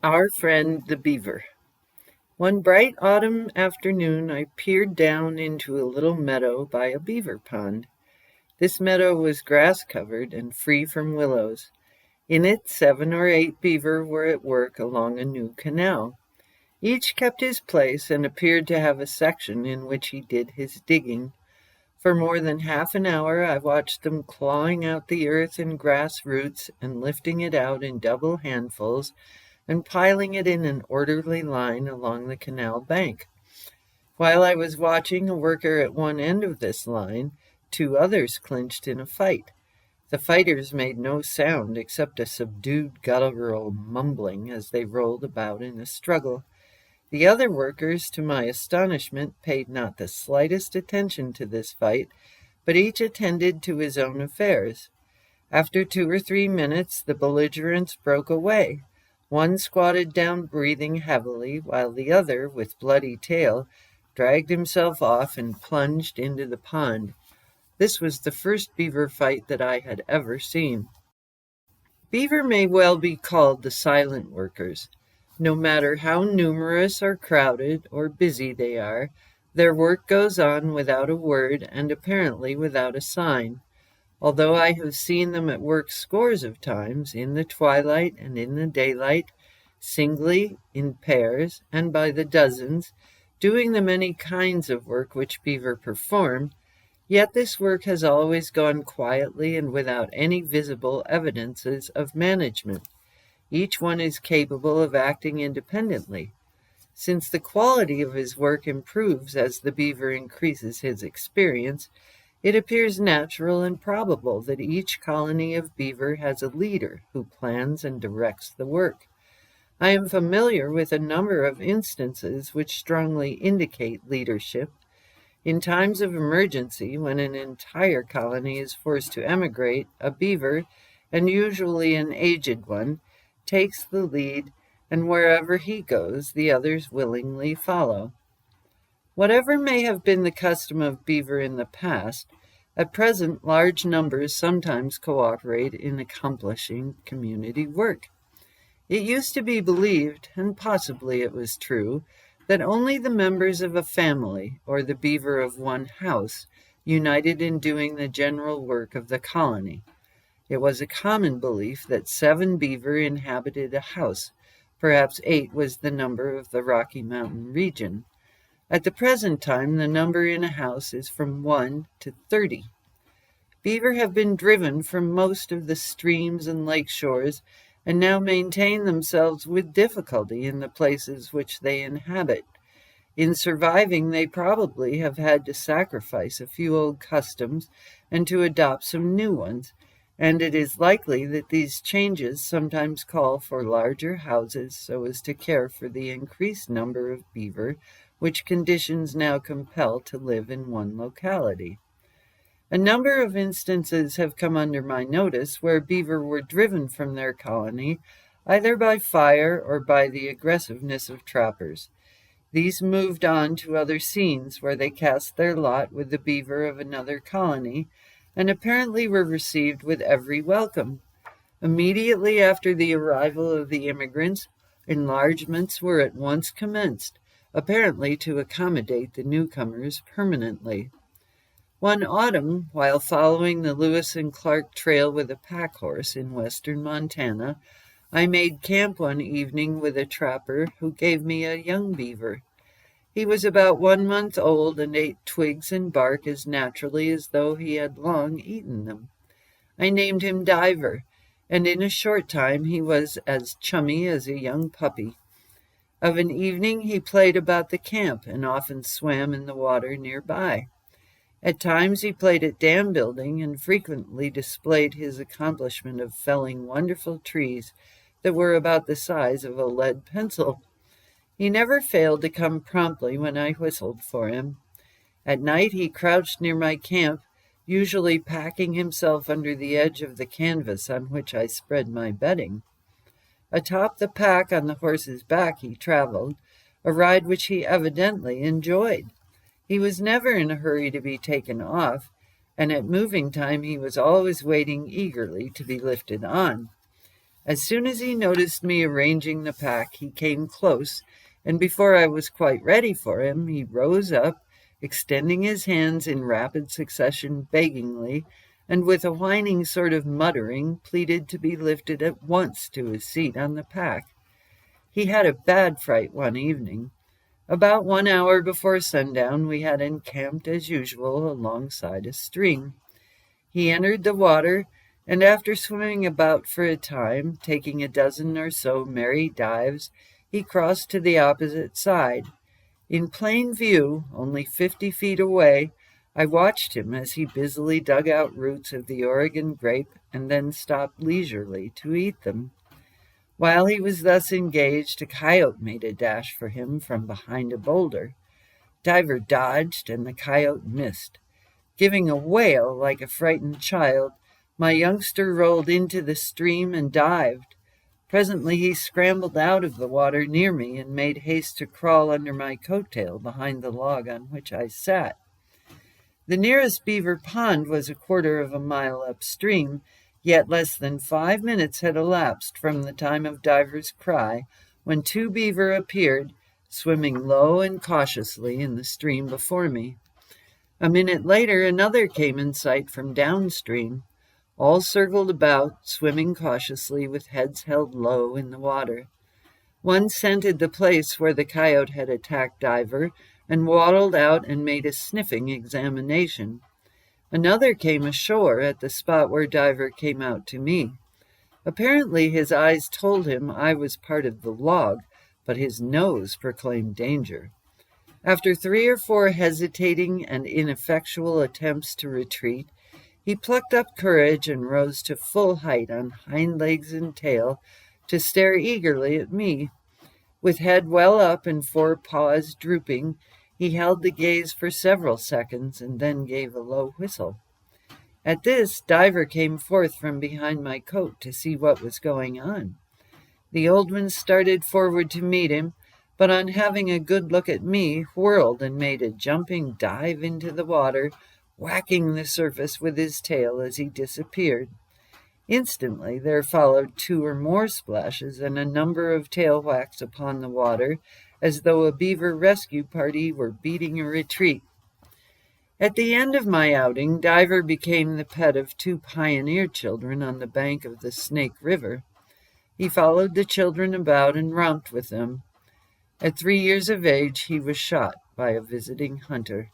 Our friend the beaver. One bright autumn afternoon I peered down into a little meadow by a beaver pond. This meadow was grass-covered and free from willows. In it 7 or 8 beaver were at work along a new canal. Each kept his place and appeared to have a section in which he did his digging. For more than half an hour I watched them clawing out the earth and grass roots and lifting it out in double handfuls and piling it in an orderly line along the canal bank. While I was watching a worker at one end of this line, 2 others clinched in a fight. The fighters made no sound except a subdued guttural mumbling as they rolled about in a struggle. The other workers, to my astonishment, paid not the slightest attention to this fight, but each attended to his own affairs. After 2 or 3 minutes, the belligerents broke away. One squatted down breathing heavily, while the other, with bloody tail, dragged himself off and plunged into the pond. This was the first beaver fight that I had ever seen. Beaver may well be called the silent workers. No matter how numerous or crowded or busy they are, their work goes on without a word and apparently without a sign. Although I have seen them at work scores of times, in the twilight and in the daylight, singly, in pairs, and by the dozens, doing the many kinds of work which beaver perform, yet this work has always gone quietly and without any visible evidences of management. Each one is capable of acting independently. Since the quality of his work improves as the beaver increases his experience, it appears natural and probable that each colony of beaver has a leader who plans and directs the work. I am familiar with a number of instances which strongly indicate leadership. In times of emergency, when an entire colony is forced to emigrate, a beaver, and usually an aged one, takes the lead, and wherever he goes, the others willingly follow. Whatever may have been the custom of beaver in the past, at present large numbers sometimes cooperate in accomplishing community work. It used to be believed, and possibly it was true, that only the members of a family, or the beaver of one house, united in doing the general work of the colony. It was a common belief that 7 beaver inhabited a house. Perhaps 8 was the number of the Rocky Mountain region. At the present time, the number in a house is from 1 to 30. Beaver have been driven from most of the streams and lake shores, and now maintain themselves with difficulty in the places which they inhabit. In surviving, they probably have had to sacrifice a few old customs and to adopt some new ones, and it is likely that these changes sometimes call for larger houses so as to care for the increased number of beaver which conditions now compel to live in one locality. A number of instances have come under my notice where beaver were driven from their colony either by fire or by the aggressiveness of trappers. These moved on to other scenes where they cast their lot with the beaver of another colony and apparently were received with every welcome. Immediately after the arrival of the immigrants, enlargements were at once commenced, apparently to accommodate the newcomers permanently. One autumn, while following the Lewis and Clark Trail with a pack horse in western Montana, I made camp one evening with a trapper who gave me a young beaver. He was about 1 month old and ate twigs and bark as naturally as though he had long eaten them. I named him Diver, and in a short time he was as chummy as a young puppy. Of an evening he played about the camp and often swam in the water nearby. At times he played at dam building and frequently displayed his accomplishment of felling wonderful trees that were about the size of a lead pencil. He never failed to come promptly when I whistled for him. At night he crouched near my camp, usually packing himself under the edge of the canvas on which I spread my bedding. Atop the pack on the horse's back he traveled, a ride which he evidently enjoyed. He was never in a hurry to be taken off, and at moving time he was always waiting eagerly to be lifted on. As soon as he noticed me arranging the pack, he came close, and before I was quite ready for him, he rose up, extending his hands in rapid succession beggingly, and with a whining sort of muttering, pleaded to be lifted at once to his seat on the pack. He had a bad fright one evening. About 1 hour before sundown, we had encamped as usual alongside a stream. He entered the water, and after swimming about for a time, taking a dozen or so merry dives, he crossed to the opposite side. In plain view, only 50 feet away, I watched him as he busily dug out roots of the Oregon grape and then stopped leisurely to eat them. While he was thus engaged, a coyote made a dash for him from behind a boulder. Diver dodged, and the coyote missed. Giving a wail like a frightened child, my youngster rolled into the stream and dived. Presently he scrambled out of the water near me and made haste to crawl under my coat-tail behind the log on which I sat. The nearest beaver pond was a quarter of a mile upstream, yet less than 5 minutes had elapsed from the time of Diver's cry when 2 beaver appeared, swimming low and cautiously in the stream before me. A minute later another came in sight from downstream. All circled about, swimming cautiously with heads held low in the water. One scented the place where the coyote had attacked Diver and waddled out and made a sniffing examination. Another came ashore at the spot where Diver came out to me. Apparently his eyes told him I was part of the log, but his nose proclaimed danger. After 3 or 4 hesitating and ineffectual attempts to retreat, he plucked up courage and rose to full height on hind legs and tail to stare eagerly at me. With head well up and 4 paws drooping, he held the gaze for several seconds and then gave a low whistle. At this, Diver came forth from behind my coat to see what was going on. The old one started forward to meet him, but on having a good look at me, whirled and made a jumping dive into the water, whacking the surface with his tail as he disappeared. Instantly there followed 2 or more splashes and a number of tail whacks upon the water, as though a beaver rescue party were beating a retreat. At the end of my outing, Diver became the pet of 2 pioneer children on the bank of the Snake River. He followed the children about and romped with them. At 3 years of age, he was shot by a visiting hunter.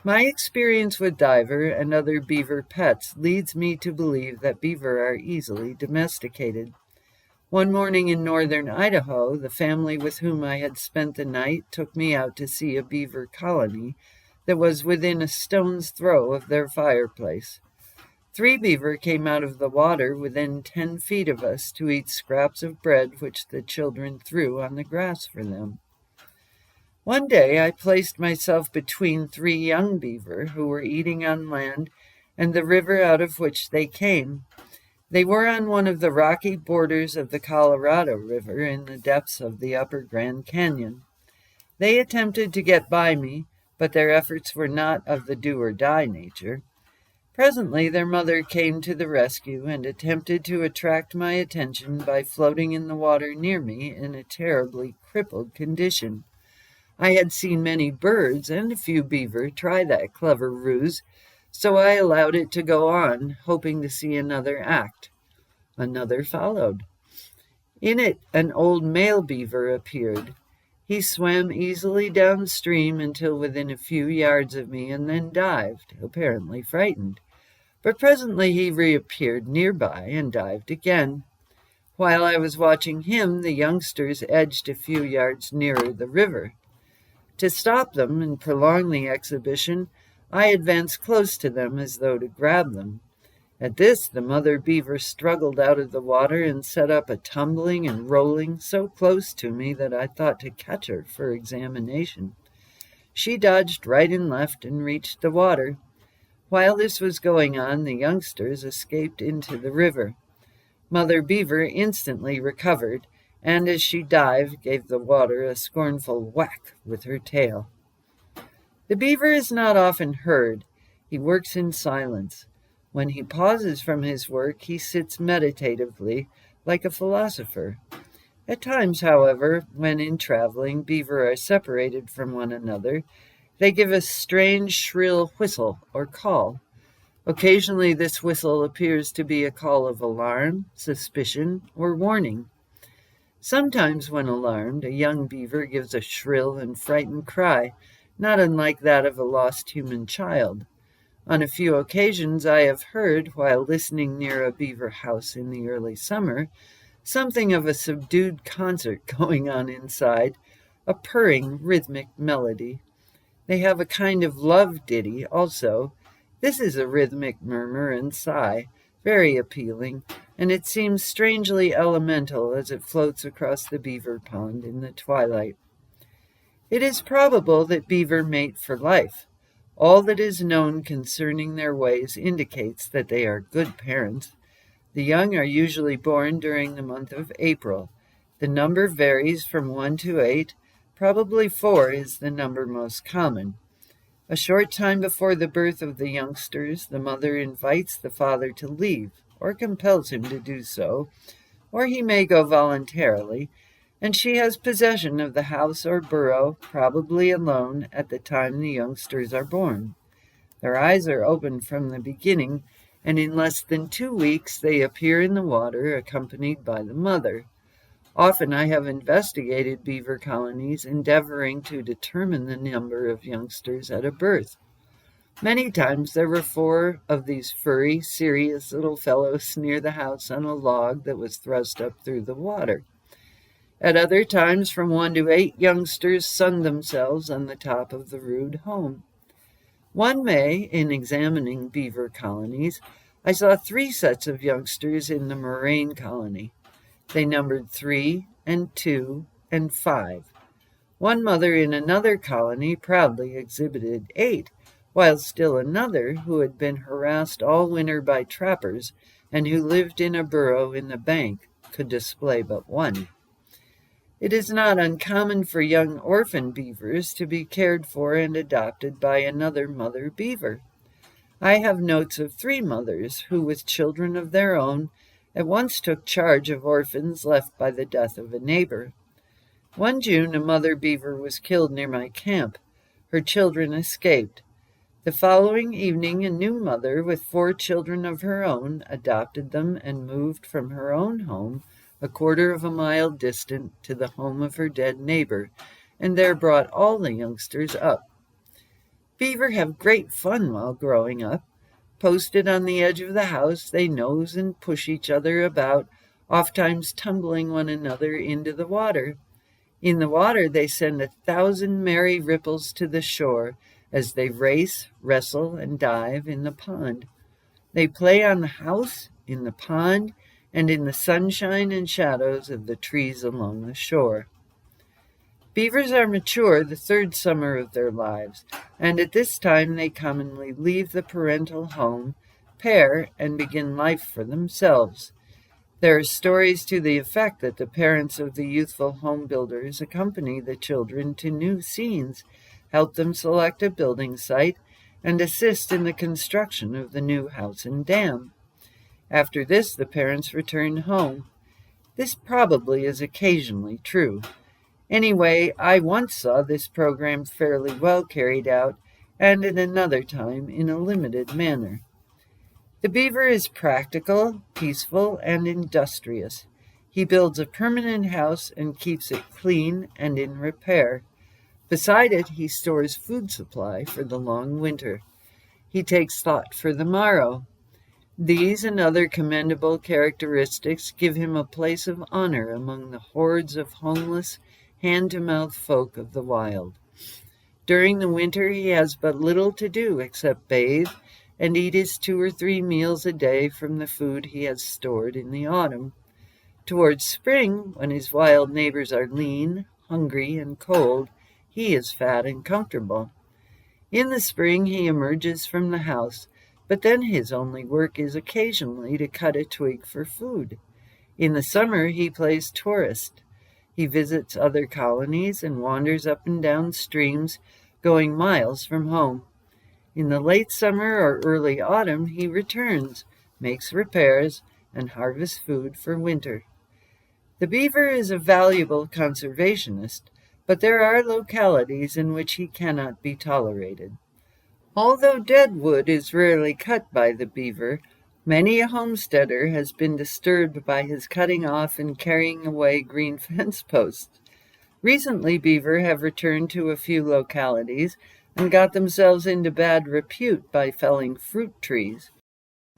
My experience with Diver and other beaver pets leads me to believe that beaver are easily domesticated. One morning in northern Idaho, the family with whom I had spent the night took me out to see a beaver colony that was within a stone's throw of their fireplace. 3 beaver came out of the water within 10 feet of us to eat scraps of bread which the children threw on the grass for them. One day I placed myself between 3 young beaver who were eating on land and the river out of which they came. They were on one of the rocky borders of the Colorado River in the depths of the upper Grand Canyon. They attempted to get by me, but their efforts were not of the do-or-die nature. Presently their mother came to the rescue and attempted to attract my attention by floating in the water near me in a terribly crippled condition. I had seen many birds and a few beaver try that clever ruse, so I allowed it to go on, hoping to see another act. Another followed. In it, an old male beaver appeared. He swam easily downstream until within a few yards of me and then dived, apparently frightened. But presently he reappeared nearby and dived again. While I was watching him, the youngsters edged a few yards nearer the river. To stop them and prolong the exhibition, I advanced close to them as though to grab them. At this, the mother beaver struggled out of the water and set up a tumbling and rolling so close to me that I thought to catch her for examination. She dodged right and left and reached the water. While this was going on, the youngsters escaped into the river. Mother beaver instantly recovered, and as she dived, gave the water a scornful whack with her tail. The beaver is not often heard. He works in silence. When he pauses from his work, he sits meditatively, like a philosopher. At times, however, when in traveling, beaver are separated from one another, they give a strange shrill whistle or call. Occasionally this whistle appears to be a call of alarm, suspicion, or warning. Sometimes when alarmed, a young beaver gives a shrill and frightened cry, not unlike that of a lost human child. On a few occasions I have heard, while listening near a beaver house in the early summer, something of a subdued concert going on inside, a purring rhythmic melody. They have a kind of love ditty also. This is a rhythmic murmur and sigh, very appealing, and it seems strangely elemental as it floats across the beaver pond in the twilight. It is probable that beaver mate for life. All that is known concerning their ways indicates that they are good parents. The young are usually born during the month of April. The number varies from 1 to 8. Probably 4 is the number most common. A short time before the birth of the youngsters, the mother invites the father to leave, or compels him to do so, or he may go voluntarily, and she has possession of the house or burrow, probably alone, at the time the youngsters are born. Their eyes are open from the beginning, and in less than 2 weeks they appear in the water accompanied by the mother. Often I have investigated beaver colonies, endeavoring to determine the number of youngsters at a birth. Many times there were 4 of these furry, serious little fellows near the house on a log that was thrust up through the water. At other times from 1 to 8 youngsters sunned themselves on the top of the rude home. One May, in examining beaver colonies, I saw 3 sets of youngsters in the moraine colony. They numbered 3 and 2 and 5. One mother in another colony proudly exhibited 8, while still another, who had been harassed all winter by trappers and who lived in a burrow in the bank, could display but 1. It is not uncommon for young orphan beavers to be cared for and adopted by another mother beaver. I have notes of 3 mothers who, with children of their own, at once took charge of orphans left by the death of a neighbor. One June, a mother beaver was killed near my camp. Her children escaped. The following evening, a new mother with 4 children of her own adopted them and moved from her own home a quarter of a mile distant to the home of her dead neighbor, and there brought all the youngsters up. Beaver have great fun while growing up. Posted on the edge of the house, they nose and push each other about, ofttimes tumbling one another into the water. In the water they send 1,000 merry ripples to the shore as they race, wrestle, and dive in the pond. They play on the house, in the pond, and in the sunshine and shadows of the trees along the shore. Beavers are mature the 3rd summer of their lives, and at this time they commonly leave the parental home, pair, and begin life for themselves. There are stories to the effect that the parents of the youthful home builders accompany the children to new scenes, help them select a building site, and assist in the construction of the new house and dam. After this, the parents return home. This probably is occasionally true. Anyway, I once saw this program fairly well carried out, and at another time in a limited manner. The beaver is practical, peaceful, and industrious. He builds a permanent house and keeps it clean and in repair. Beside it, he stores food supply for the long winter. He takes thought for the morrow. These and other commendable characteristics give him a place of honor among the hordes of homeless, hand-to-mouth folk of the wild. During the winter he has but little to do except bathe and eat his 2 or 3 meals a day from the food he has stored in the autumn. Towards spring, when his wild neighbors are lean, hungry, and cold, he is fat and comfortable. In the spring he emerges from the house, but then his only work is occasionally to cut a twig for food. In the summer he plays tourist. He visits other colonies and wanders up and down streams, going miles from home. In the late summer or early autumn he returns, makes repairs, and harvests food for winter. The beaver is a valuable conservationist, but there are localities in which he cannot be tolerated. Although dead wood is rarely cut by the beaver, many a homesteader has been disturbed by his cutting off and carrying away green fence posts. Recently, beaver have returned to a few localities and got themselves into bad repute by felling fruit trees.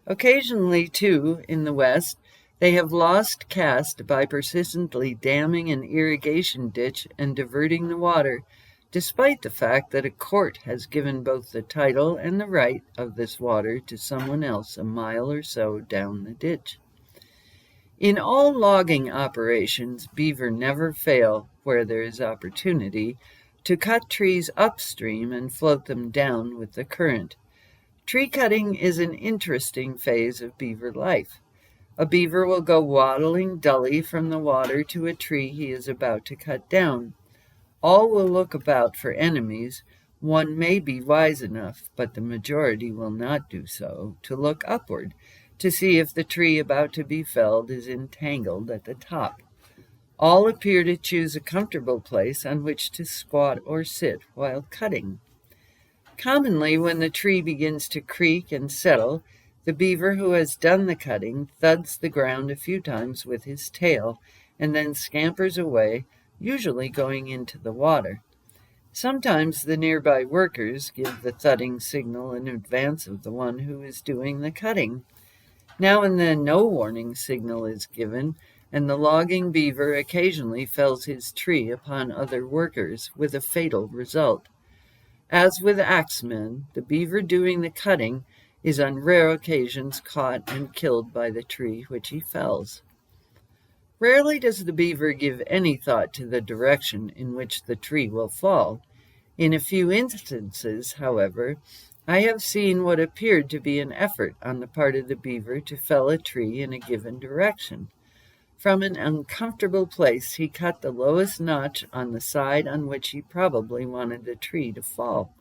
Occasionally, too, in the West, they have lost caste by persistently damming an irrigation ditch and diverting the water, despite the fact that a court has given both the title and the right of this water to someone else a mile or so down the ditch. In all logging operations, beaver never fail, where there is opportunity, to cut trees upstream and float them down with the current. Tree cutting is an interesting phase of beaver life. A beaver will go waddling dully from the water to a tree he is about to cut down. All will look about for enemies. One may be wise enough, but the majority will not do so, to look upward, to see if the tree about to be felled is entangled at the top. All appear to choose a comfortable place on which to squat or sit while cutting. Commonly, when the tree begins to creak and settle, the beaver who has done the cutting thuds the ground a few times with his tail and then scampers away, usually going into the water. Sometimes the nearby workers give the thudding signal in advance of the one who is doing the cutting. Now and then no warning signal is given, and the logging beaver occasionally fells his tree upon other workers, with a fatal result. As with axemen, the beaver doing the cutting is on rare occasions caught and killed by the tree which he fells. Rarely does the beaver give any thought to the direction in which the tree will fall. In a few instances, however, I have seen what appeared to be an effort on the part of the beaver to fell a tree in a given direction. From an uncomfortable place, he cut the lowest notch on the side on which he probably wanted the tree to fall.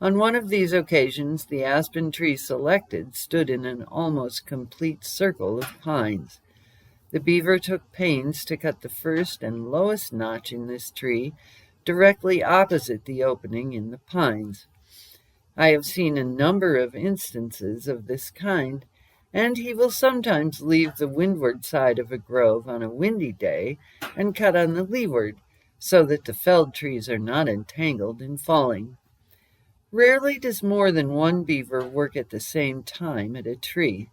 On one of these occasions, the aspen tree selected stood in an almost complete circle of pines. The beaver took pains to cut the first and lowest notch in this tree directly opposite the opening in the pines. I have seen a number of instances of this kind, and he will sometimes leave the windward side of a grove on a windy day and cut on the leeward, so that the felled trees are not entangled in falling. Rarely does more than one beaver work at the same time at a tree.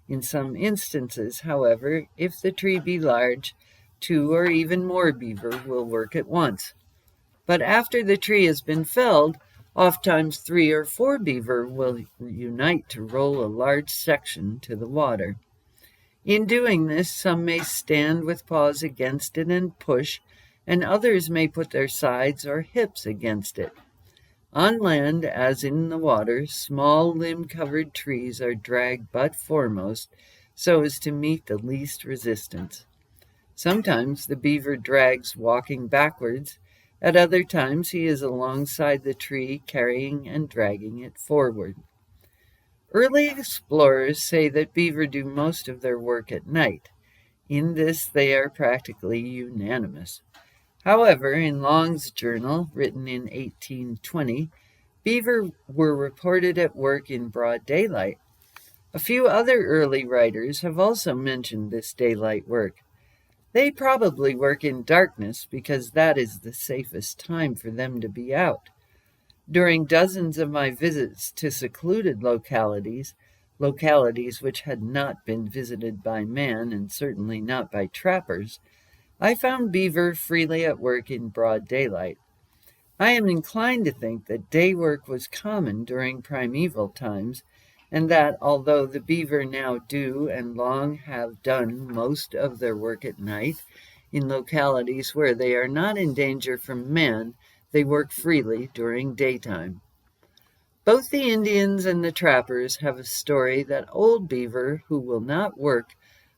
In some instances, however, if the tree be large, 2 or even more beaver will work at once. But after the tree has been felled, oftentimes 3 or 4 beaver will unite to roll a large section to the water. In doing this, some may stand with paws against it and push, and others may put their sides or hips against it. On land, as in the water, small limb-covered trees are dragged butt foremost so as to meet the least resistance. Sometimes the beaver drags walking backwards. At other times he is alongside the tree, carrying and dragging it forward. Early explorers say that beaver do most of their work at night. In this they are practically unanimous. However, in Long's journal, written in 1820, beaver were reported at work in broad daylight. A few other early writers have also mentioned this daylight work. They probably work in darkness because that is the safest time for them to be out. During dozens of my visits to secluded localities which had not been visited by man and certainly not by trappers, I found beaver freely at work in broad daylight. I am inclined to think that day work was common during primeval times, and that although the beaver now do and long have done most of their work at night, in localities where they are not in danger from man, they work freely during daytime. Both the Indians and the trappers have a story that old beaver who will not work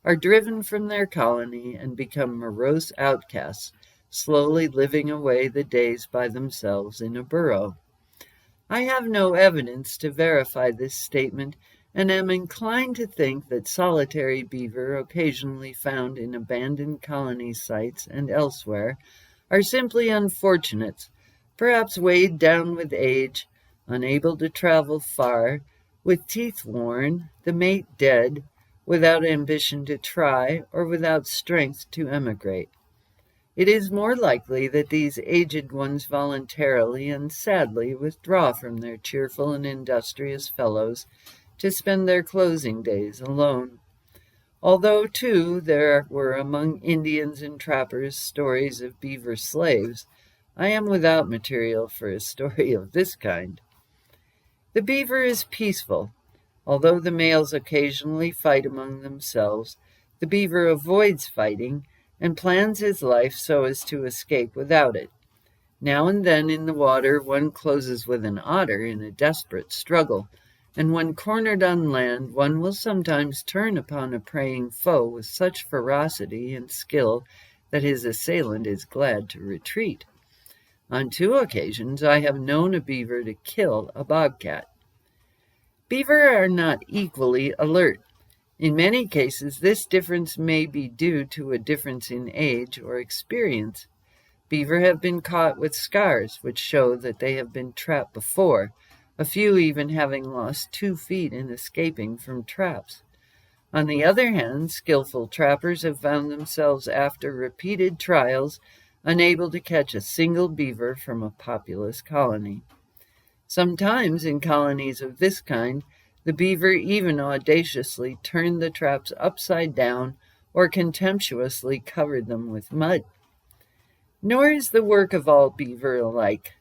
are driven from their colony and become morose outcasts, slowly living away the days by themselves in a burrow. I have no evidence to verify this statement, and am inclined to think that solitary beaver occasionally found in abandoned colony sites and elsewhere are simply unfortunates, perhaps weighed down with age, unable to travel far, with teeth worn, the mate dead, without ambition to try, or without strength to emigrate. It is more likely that these aged ones voluntarily and sadly withdraw from their cheerful and industrious fellows to spend their closing days alone. Although, too, there were among Indians and trappers stories of beaver slaves, I am without material for a story of this kind. The beaver is peaceful. Although the males occasionally fight among themselves, the beaver avoids fighting and plans his life so as to escape without it. Now and then in the water one closes with an otter in a desperate struggle, and when cornered on land one will sometimes turn upon a preying foe with such ferocity and skill that his assailant is glad to retreat. On 2 occasions I have known a beaver to kill a bobcat. Beaver are not equally alert. In many cases, this difference may be due to a difference in age or experience. Beaver have been caught with scars which show that they have been trapped before, a few even having lost 2 feet in escaping from traps. On the other hand, skillful trappers have found themselves after repeated trials unable to catch a single beaver from a populous colony. Sometimes in colonies of this kind, the beaver even audaciously turned the traps upside down or contemptuously covered them with mud. Nor is the work of all beaver alike.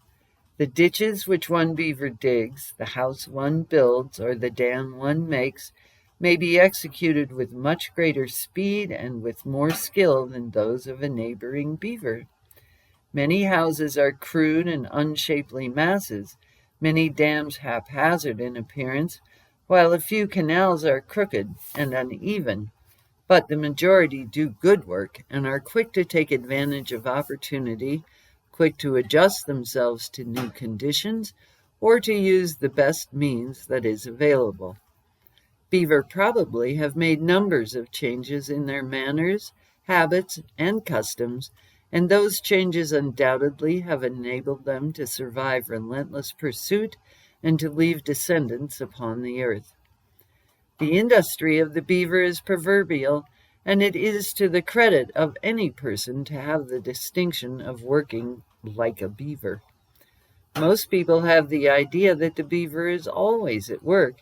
The ditches which one beaver digs, the house one builds, or the dam one makes may be executed with much greater speed and with more skill than those of a neighboring beaver. Many houses are crude and unshapely masses, many dams haphazard in appearance, while a few canals are crooked and uneven. But the majority do good work and are quick to take advantage of opportunity, quick to adjust themselves to new conditions, or to use the best means that is available. Beaver probably have made numbers of changes in their manners, habits, and customs, and those changes undoubtedly have enabled them to survive relentless pursuit and to leave descendants upon the earth. The industry of the beaver is proverbial, and it is to the credit of any person to have the distinction of working like a beaver. Most people have the idea that the beaver is always at work,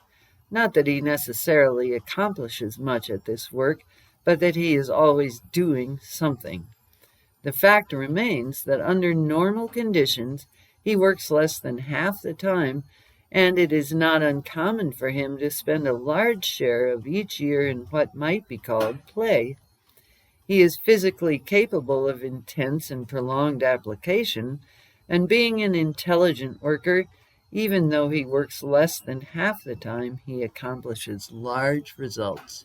not that he necessarily accomplishes much at this work, but that he is always doing something. The fact remains that under normal conditions he works less than half the time, and it is not uncommon for him to spend a large share of each year in what might be called play. He is physically capable of intense and prolonged application, and being an intelligent worker, even though he works less than half the time, he accomplishes large results.